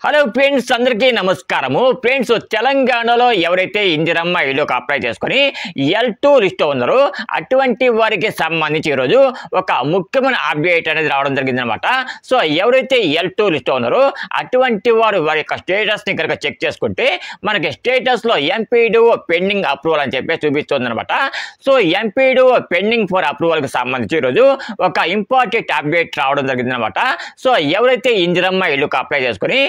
Hello friends, అందరికీ నమస్కారము. Friends, తెలంగాణలో ఎవరైతే ఇందిరమ్మ ఇల్లుకు అప్లై చేసుకొని L2 లిస్ట్ ఉన్నారో అటువంటి వారికి సంబంధించి ఈరోజు ఒక ముఖ్యమైన అప్డేట్ అనేది రావడం జరిగిందనమాట. సో ఎవరైతే L2 లిస్ట్ ఉన్నారో అటువంటి వారు వారి యొక్క స్టేటస్ని కనుక చెక్ చేసుకుంటే మనకి స్టేటస్లో ఎంపీడీఓ పెండింగ్ అప్రూవల్ అని చెప్పి చూపిస్తుంది అనమాట. సో ఎంపీడీఓ పెండింగ్ ఫర్ అప్రూవల్కి సంబంధించి ఈరోజు ఒక ఇంపార్టెంట్ అప్డేట్ రావడం జరిగిందనమాట. సో ఎవరైతే ఇందిరమ్మ ఇల్లుకు అప్లై చేసుకొని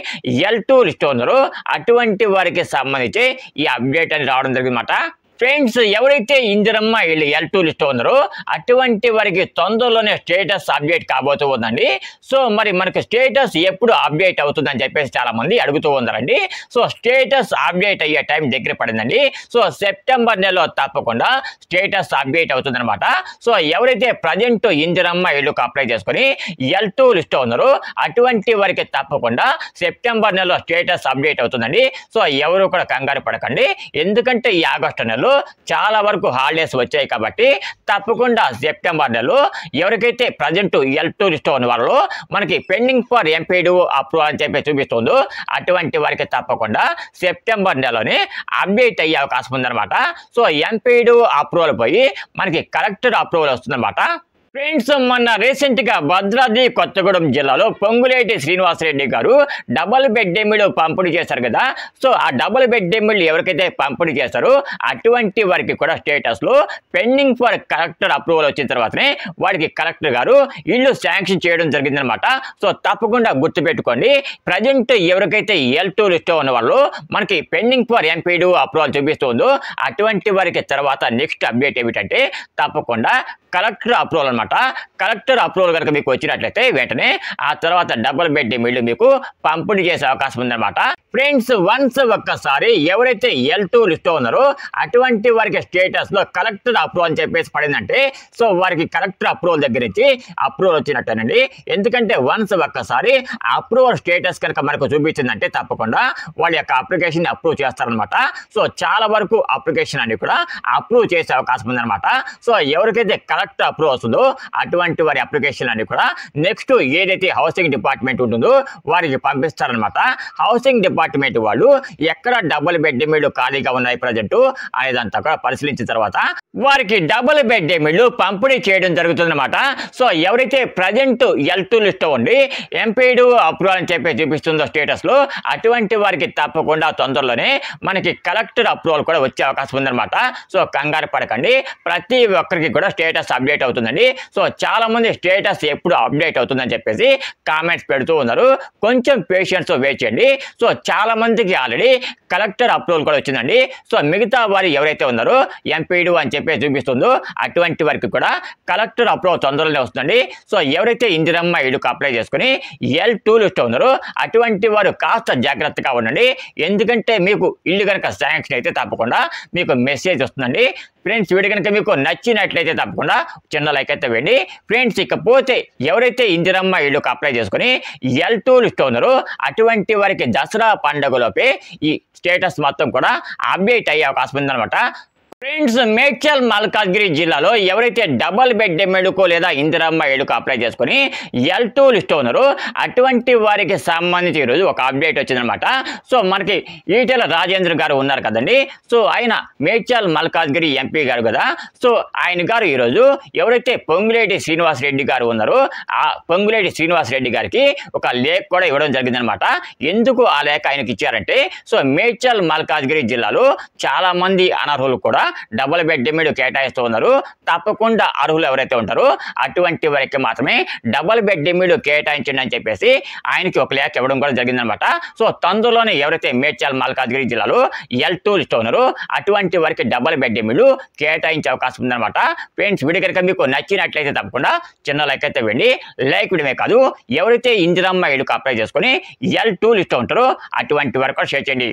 L2 లిస్ట్ ఉన్నారో అటువంటి వారికి సంబంధించి ఈ అప్డేట్ అని రావడం జరిగిందన్నమాట. ఫ్రెండ్స్, ఎవరైతే ఇందిరమ్మ ఇల్లు L2 లిస్ట్ ఉన్నారో అటువంటి వారికి తొందరలోనే స్టేటస్ అప్డేట్ కాబోతూ ఉందండి. సో మరి మనకి స్టేటస్ ఎప్పుడు అప్డేట్ అవుతుందని చెప్పేసి చాలా మంది అడుగుతూ ఉన్నారండి. సో స్టేటస్ అప్డేట్ అయ్యే టైం దగ్గర పడిందండి. సో సెప్టెంబర్ నెలలో తప్పకుండా స్టేటస్ అప్డేట్ అవుతుందన్నమాట. సో ఎవరైతే ప్రజెంట్ ఇందిరమ్మ ఇల్లుకు అప్లై చేసుకొని L2 లిస్ట్ ఉన్నారో అటువంటి వారికి తప్పకుండా సెప్టెంబర్ నెలలో స్టేటస్ అప్డేట్ అవుతుందండి. సో ఎవరు కూడా కంగారు పడకండి, ఎందుకంటే ఈ ఆగస్టు నెలలో చాలా వరకు హాలిడేస్ వచ్చాయి కాబట్టి తప్పకుండా సెప్టెంబర్ నెలలో ఎవరికైతే ప్రజెంట్ L2 లిస్ట్ ఉన్న వాళ్ళు మనకి పెండింగ్ ఫర్ ఎంపీడీఓ అప్రూవల్ అని చెప్పి చూపిస్తుందో అటువంటి వారికి తప్పకుండా సెప్టెంబర్ నెలలోనే అప్డేట్ అయ్యే అవకాశం ఉందన్నమాట. సో ఎంపీడీఓ అప్రూవల్ పోయి మనకి కలెక్టర్ అప్రూవల్ వస్తుందన్నమాట. ఫ్రెండ్స్, మొన్న రీసెంట్గా భద్రాద్రి కొత్తగూడెం జిల్లాలో పొంగులేటి శ్రీనివాసరెడ్డి గారు డబుల్ బెడ్ ఇళ్ళు పంపిణీ చేశారు కదా. సో ఆ డబుల్ బెడ్ ఇళ్ళు ఎవరికైతే పంపిణీ చేశారో అటువంటి వారికి కూడా స్టేటస్లో పెండింగ్ ఫర్ కలెక్టర్ అప్రూవల్ వచ్చిన తర్వాతనే వారికి కలెక్టర్ గారు ఇల్లు శాంక్షన్ చేయడం జరిగిందనమాట. సో తప్పకుండా గుర్తుపెట్టుకోండి, ప్రజెంట్ ఎవరికైతే L2 లిస్ట్ ఉన్న వాళ్ళు మనకి పెండింగ్ ఫర్ ఎంపీడీఓ అప్రూవల్ చూపిస్తుందో అటువంటి వారికి తర్వాత నెక్స్ట్ అప్డేట్ ఏమిటంటే తప్పకుండా కలెక్టర్ అప్రూవల్ అనమాట. కలెక్టర్ అప్రూవల్ కనుక మీకు వచ్చినట్లయితే వెంటనే ఆ తర్వాత డబుల్ బెడ్ ఇళ్ళు మీకు పంపిణీ చేసే అవకాశం ఉందన్నమాట. ఫ్రెండ్స్, వన్స్ ఒక్కసారి ఎవరైతే L2 లిస్ట్ ఉన్నారో అటువంటి వారికి స్టేటస్లో కలెక్టర్ అప్రూవల్ అని చెప్పేసి పడిందంటే సో వారికి కలెక్టర్ అప్రూవల్ దగ్గర నుంచి అప్రూవల్ వచ్చినట్టేనండి. ఎందుకంటే వన్స్ ఒక్కసారి అప్రూవల్ స్టేటస్ కనుక మనకు చూపించిందంటే తప్పకుండా వాళ్ళ యొక్క అప్లికేషన్ అప్రూవ్ చేస్తారనమాట. సో చాలా వరకు అప్లికేషన్ అన్ని కూడా అప్రూవ్ చేసే అవకాశం ఉందన్నమాట. సో ఎవరికైతే కలెక్టర్ అప్రూవ్ వస్తుందో అటువంటి వారి అప్లికేషన్ అన్ని కూడా నెక్స్ట్ ఏదైతే హౌసింగ్ డిపార్ట్మెంట్ ఉంటుందో వారికి పంపిస్తారనమాట. హౌసింగ్ డిపార్ట్మెంట్ వాళ్ళు ఎక్కడ డబుల్ బెడ్ ఇళ్ళు ఖాళీగా ఉన్నాయి ప్రజెంట్ అనేదంతా కూడా పరిశీలించిన తర్వాత వారికి డబుల్ బెడ్ ఇళ్ళు పంపిణీ చేయడం జరుగుతుందన్నమాట. సో ఎవరైతే ప్రజెంట్ L2 లిస్ట్ ఉండి ఎంపీడీఓ అప్రూవల్ అని చెప్పి చూపిస్తుందో స్టేటస్లో అటువంటి వారికి తప్పకుండా తొందరలోనే మనకి కలెక్టర్ అప్రూవల్ కూడా వచ్చే అవకాశం ఉందన్నమాట. సో కంగారు పడకండి, ప్రతి ఒక్కరికి కూడా స్టేటస్ అప్డేట్ అవుతుందండి. సో చాలా మంది స్టేటస్ ఎప్పుడు అప్డేట్ అవుతుందని చెప్పేసి కామెంట్స్ పెడుతూ ఉన్నారు, కొంచెం పేషెన్స్ వెయిట్ చేయండి. సో చాలా మందికి ఆల్రెడీ కలెక్టర్ అప్రూవల్ కూడా వచ్చిందండి. సో మిగతా వారు ఎవరైతే ఉన్నారో ఎంపీడీఓ అని చెప్పి చూపిస్తుందో అటువంటి వారికి కూడా కలెక్టర్ అప్రూవల్ తొందరలోనే వస్తుందండి. సో ఎవరైతే ఇందిరమ్మ ఇల్లుకు అప్లై చేసుకుని L2 లిస్ట్ ఉన్నారో అటువంటి వారు కాస్త జాగ్రత్తగా ఉండండి, ఎందుకంటే మీకు ఇల్లు కనుక శాంక్షన్ అయితే తప్పకుండా మీకు మెసేజ్ వస్తుందండి. ఫ్రెండ్స్, వీడియో కనుక మీకు నచ్చినట్లయితే తప్పకుండా చిన్న లైక్ అయితే వేయండి. ఫ్రెండ్స్, ఇకపోతే ఎవరైతే ఇందిరమ్మ ఇల్లుకు అప్లై చేసుకుని L2 లిస్ట్ ఉన్నారో అటువంటి వారికి దసరా పండుగలోపే ఈ స్టేటస్ మొత్తం కూడా అప్డేట్ అయ్యే అవకాశం ఉందన్నమాట. ఫ్రెండ్స్, మేడ్చల్ మల్కాజ్గిరి జిల్లాలో ఎవరైతే డబుల్ బెడ్ ఇళ్ళకు లేదా ఇందిరమ్మ ఇళ్ళకు అప్లై చేసుకుని L2 లిస్ట్ ఉన్నారో అటువంటి వారికి సంబంధించి ఈరోజు ఒక అప్డేట్ వచ్చిందనమాట. సో మనకి ఈటెల రాజేంద్ర గారు ఉన్నారు కదండి. సో ఆయన మేడ్చల్ మల్కాజ్గిరి ఎంపీ గారు కదా. సో ఆయన గారు ఈరోజు ఎవరైతే పొంగులేటి శ్రీనివాసరెడ్డి గారు ఉన్నారో ఆ పొంగులేటి శ్రీనివాసరెడ్డి గారికి ఒక లేఖ కూడా ఇవ్వడం జరిగిందనమాట. ఎందుకు ఆ లేఖ ఆయనకి ఇచ్చారంటే సో మేడ్చల్ మల్కాజ్గిరి జిల్లాలో చాలా మంది అనర్హులు కూడా డబుల్ బెడ్ ఇళ్ళు కేటాయిస్తూ ఉన్నారు. తప్పకుండా అర్హులు ఎవరైతే ఉంటారో అటువంటి వారికి మాత్రమే డబుల్ బెడ్ ఇళ్ళు కేటాయించండి అని చెప్పేసి ఆయనకి ఒక లేఖ ఇవ్వడం కూడా జరిగిందనమాట. సో తొందరలోనే ఎవరైతే మేడ్చల్ మల్కాజ్గిరి జిల్లాలో L2 లిస్ట్ ఉన్నారో అటువంటి వారికి డబుల్ బెడ్ ఇళ్ళు కేటాయించే అవకాశం ఉందన్నమాట. ఫ్రెండ్స్, వీడియో కనుక మీకు నచ్చినట్లయితే తప్పకుండా చిన్న లైక్ అయితే వేయండి. లైక్ వీడియోమే కాదు, ఎవరైతే ఇందిరమ్మ ఇల్లుకు అప్లై చేసుకుని L2 లిస్ట్ ఉంటారో అటువంటి వారికి కూడా షేర్ చేయండి.